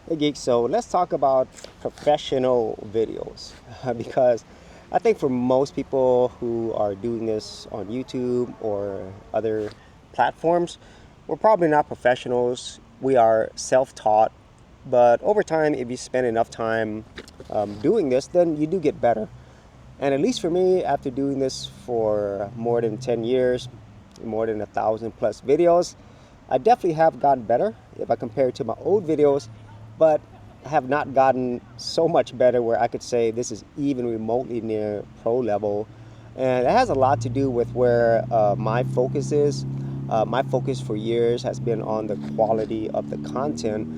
Hey Geek, so let's talk about professional videos because I think for most people who are doing this on YouTube or other platforms, we're probably not professionals. We are self-taught, but over time, if you spend enough time doing this, then you do get better. And at least for me, after doing this for more than 10 years, more than 1,000+ videos, I definitely have gotten better if I compare it to my old videos, but have not gotten so much better where I could say this is even remotely near pro level. And it has a lot to do with where my focus is. My focus for years has been on the quality of the content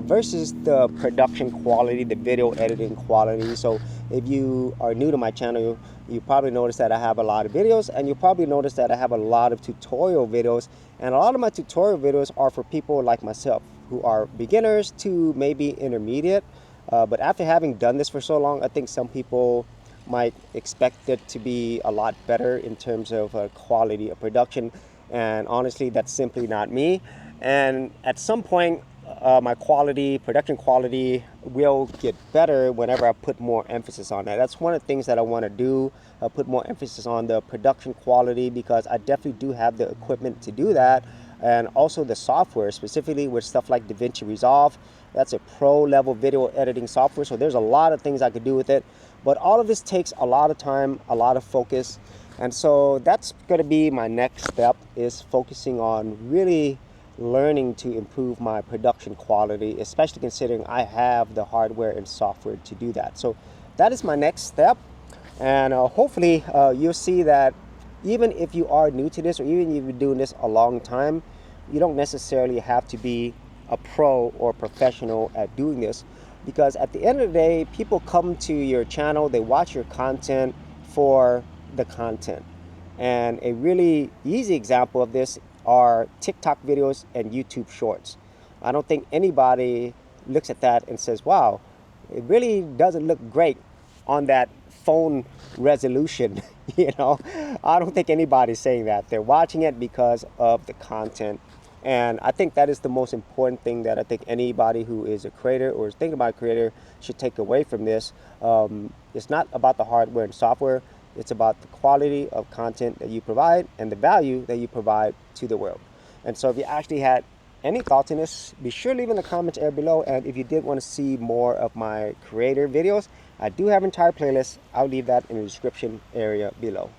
versus the production quality, the video editing quality. So if you are new to my channel, you probably noticed that I have a lot of videos, and you probably noticed that I have a lot of tutorial videos. And a lot of my tutorial videos are for people like myself who are beginners to maybe intermediate. But after having done this for so long, I think some people might expect it to be a lot better in terms of quality of production. And honestly, that's simply not me. And at some point, my production quality will get better whenever I put more emphasis on that. That's one of the things that I want to do, put more emphasis on the production quality, because I definitely do have the equipment to do that. And also the software, specifically with stuff like DaVinci Resolve. That's a pro level video editing software, so there's a lot of things I could do with it. But all of this takes a lot of time, a lot of focus. And so that's going to be my next step, is focusing on really learning to improve my production quality, especially considering I have the hardware and software to do that. So that is my next step. And hopefully you'll see that even if you are new to this, or even if you've been doing this a long time, you don't necessarily have to be a pro or professional at doing this. Because at the end of the day, people come to your channel, they watch your content for the content. And a really easy example of this are TikTok videos and YouTube shorts. I don't think anybody looks at that and says, wow, it really doesn't look great on that phone resolution. I don't think anybody's saying that. They're watching it because of the content. And I think that is the most important thing that I think anybody who is a creator or is thinking about a creator should take away from this. It's not about the hardware and software. It's about the quality of content that you provide and the value that you provide to the world. And so if you actually had any thoughts on this, be sure to leave in the comments area below. And if you did want to see more of my creator videos, I do have an entire playlist. I'll leave that in the description area below.